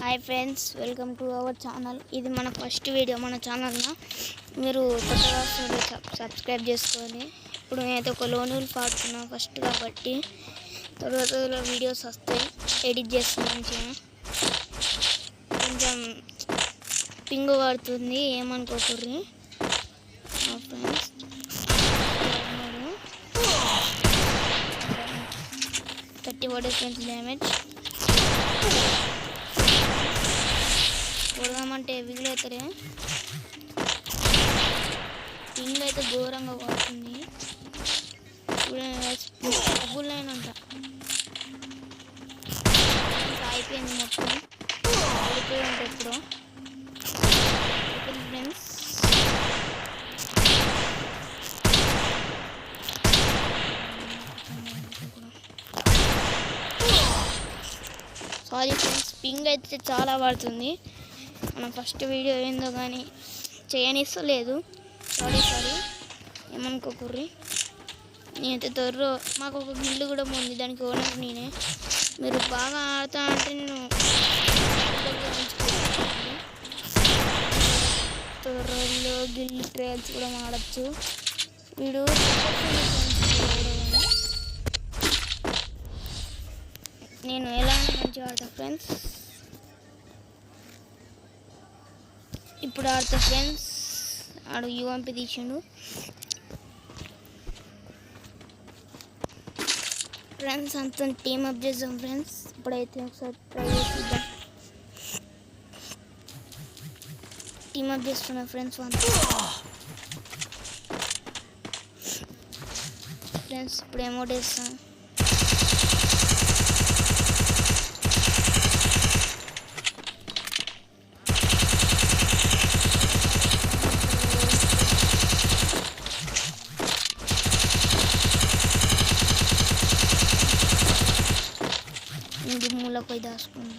Hi friends, welcome to our channel. ఇది మన first video మన ఛానల్లో. మీరు కొత్తగా సబ్స్క్రైబ్ చేసుకొని. ఇప్పుడు నేనైతే ఒక లోన్ రూల్ పాడుతున్నా ఫస్ట్ కాబట్టి తర్వాత వీడియోస్ వస్తాయి, ఎడిట్ చేస్తాను మంచిగా. కొంచెం పింగు పడుతుంది, ఏమనుకోకూర్రి ఫ్రెండ్స్. 30 వాట్ ఫ్రెండ్స్ డ్యామేజ్ కొడదామంటే ఎవిగులు అవుతారే. పింగ్ అయితే ఘోరంగా పడుతుంది. డబ్బులు అయినంట అయిపోయింది, మొత్తం అయిపోయి ఉంటే ఎప్పుడు ఫ్రెండ్స్. సారీ ఫ్రెండ్స్, పింగ్ అయితే చాలా పడుతుంది. మన ఫస్ట్ వీడియో ఏందో కానీ చేయనిస్తలేదు. సారీ ఏమనుకోకుర్రి. నేనైతే త్వరలో మాకు ఒక గిల్లు కూడా ఉంది, దానికి ఓనర్ నేనే. మీరు బాగా ఆడుతా అంటే నేను త్వరలో గిల్లు ట్రయల్స్ కూడా ఆడచ్చు. వీడు నేను ఎలా మంచిగా ఆడతా ఫ్రెండ్స్. ఇప్పుడు ఆడతా ఫ్రెండ్స్. ఆడు యూఎంపీ తీసిండు ఫ్రెండ్స్. అంత టీమ్ అప్ చేద్దాం ఫ్రెండ్స్. ఇప్పుడైతే ఒకసారి ట్రై చేద్దాం. టీమ్ అప్ చేస్తున్నా ఫ్రెండ్స్. ఫ్రెండ్స్ ఇప్పుడు ఎమోట్ వేస్తాం. మూల పోయి దాచుకున్నా.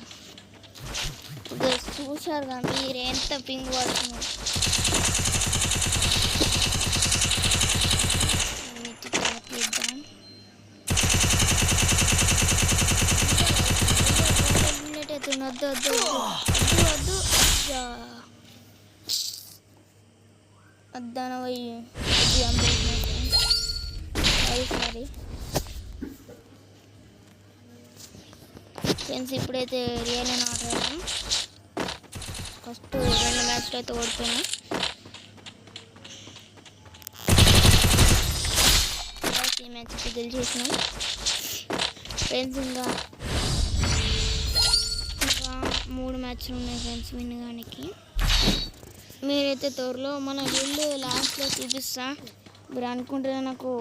ఇప్పుడు చూసారుగా మీరు ఎంత పింగ్ పడుతున్నారు. వద్దు వద్దు వద్దు వద్దాన పోయి సారీ ఫ్రెండ్స్. ఇప్పుడైతే రియల్ అని ఆర్డర్ అయ్యాను. ఫస్ట్ 2 మ్యాచ్లు అయితే ఓడిపోయాను. ఈ మ్యాచ్ అయితే గెలిచేసినాం ఫ్రెండ్స్. ఇంకా 3 మ్యాచ్లు ఉన్నాయి ఫ్రెండ్స్ వినడానికి. మీరైతే త్వరలో మన ఇల్లు లాస్ట్లో చూపిస్తా. మీరు అనుకుంటే నాకు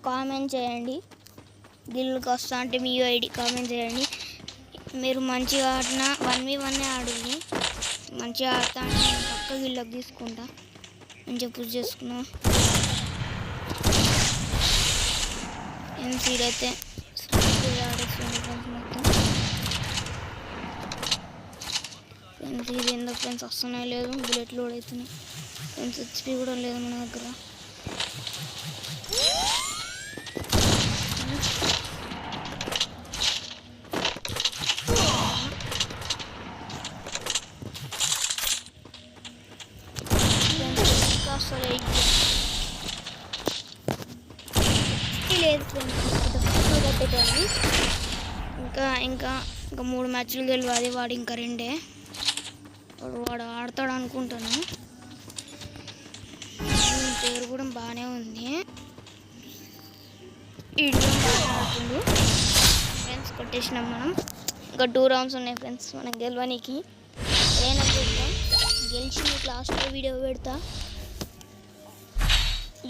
కామెంట్ చేయండి. గిల్లుకి వస్తా అంటే మీ ఐడి కామెంట్ చేయండి. మీరు మంచిగా ఆడినా 1v1 ఆడుంది. మంచిగా ఆడతా అంటే నేను పక్క గిల్లుకి తీసుకుంటా. మంచిగా పుష్ చేసుకున్నా. అయితే ఆడేస్తుంది ఫ్రెండ్స్ మొత్తం. ఫ్రెండ్స్ ఇది ఎందుకు ఫ్రెండ్స్ వస్తూనే లేదు. బుల్లెట్ లోడ్ అవుతున్నాయి ఫ్రెండ్స్. హెచ్పీ కూడా లేదు మన దగ్గర. లేదు ఫ్రెండ్స్, ఇంకా 3 మ్యాచ్లు గెలవాలి. వాడు ఇంకా 2. వాడు ఆడతాడు అనుకుంటాను. పేరు కూడా బాగానే ఉంది. ఆడుతుండు ఫ్రెండ్స్. కొట్టేసినాం మనం. ఇంకా 2 రౌండ్స్ ఉన్నాయి ఫ్రెండ్స్ మనకు గెలవడానికి. ఏమైనా గెలిచి మీకు లాస్ట్లో వీడియో పెడతా.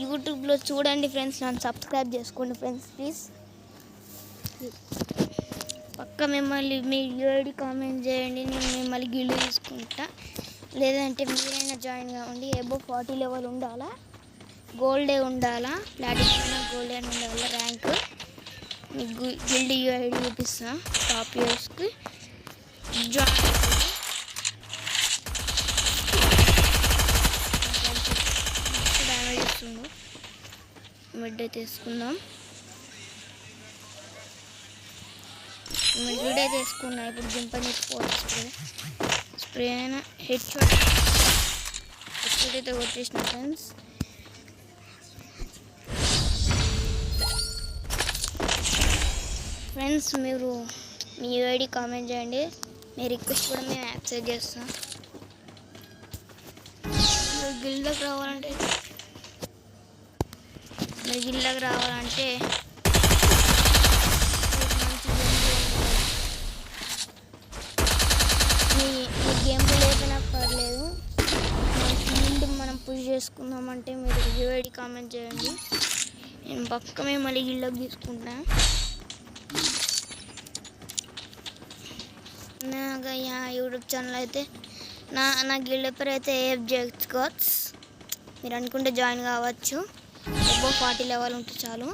యూట్యూబ్లో చూడండి ఫ్రెండ్స్. నన్ను సబ్స్క్రైబ్ చేసుకోండి ఫ్రెండ్స్ ప్లీజ్. పక్క మిమ్మల్ని మీ ఐడి కామెంట్ చేయండి. నేను మిమ్మల్ని గిల్లు తీసుకుంటా. లేదంటే మీరైనా జాయిన్ కావండి. ఎబో 40 లెవెల్ ఉండాలా, గోల్డే ఉండాలా, ప్లాటినం అయినా గోల్డే అని ఉండాలా ర్యాంక్. మీకు గిల్డ్ ఐడి చూపిస్తా. టాప్ ఇయర్స్కి జాయిన్ డ్యామేజ్ ఇస్తుందో. మిడ్ అయితే తీసుకుందాం. నేను వీడియో చేసుకున్నా ఇప్పుడు దింపనిపోవచ్చు స్ప్రే అయినా హెడ్ షాట్ అయితే కొట్టేసిన ఫ్రెండ్స్. ఫ్రెండ్స్ మీరు మీ యూఐడి కామెంట్ చేయండి, మీ రిక్వెస్ట్ కూడా మేము యాక్సెప్ట్ చేస్తాం. గిల్డ్లోకి రావాలంటే మీ గేమ్ లేకపోయినా పర్లేదు, ముందు మనం పుష్ చేసుకుందామంటే మీరు యూఐడి కామెంట్ చేయండి. నేను పక్క మేము మళ్ళీ గిల్డ్లోకి తీసుకుంటా. యూట్యూబ్ ఛానల్ అయితే నా గిల్డ్ పేరు అయితే AFJ Gods. మీరు అనుకుంటే జాయిన్ కావచ్చు. 40 లెవెల్ ఉంటే చాలు.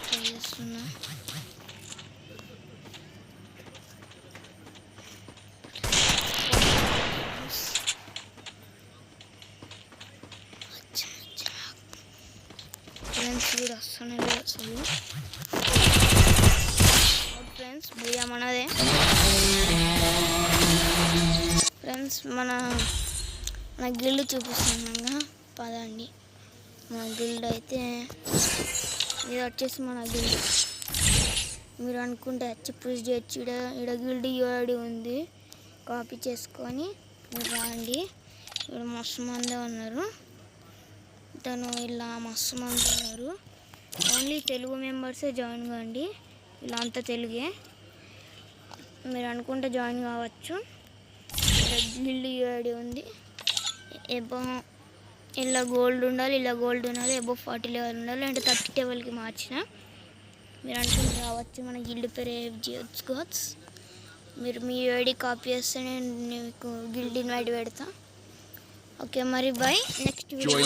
ట్రై చేస్తున్నా. ఫ్రెండ్స్ కూడా వస్తున్నాయి అసలు. ఫ్రెండ్స్ భూయా మనదే. ఫ్రెండ్స్ మన గిల్డ్ చూపిస్తున్నాగా పదండి. మన గిల్డ్ అయితే ఇది వచ్చేసి మన గిల్డ్. మీరు అనుకుంటే వచ్చి పుష్ చేయొచ్చు. ఇక్కడ గిల్డ్ యూఐడి ఉంది, కాపీ చేసుకొని మీరు రాండి. ఇక్కడ మస్తు మంది ఉన్నారు, ఇలా మస్తు మంది ఉన్నారు. ఓన్లీ తెలుగు మెంబర్సే జాయిన్ కాండి. ఇలా అంతా తెలుగే. మీరు అనుకుంటే జాయిన్ కావచ్చు. గిల్డ్ యూఐడి ఉంది. ఇలా గోల్డ్ ఉండాలి, ఎబో 40 లెవెల్ ఉండాలి, అంటే 30 లెవెల్కి మార్చిన. మీరు అనుకుంటే రావచ్చు. మన గిల్డ్ పేరు AFJ Gods. మీరు మీ యూఐడి కాపీ చేస్తే నేను మీకు గిల్డ్ ఇన్వైట్ పెడతా. ఓకే మరి బాయ్. Next video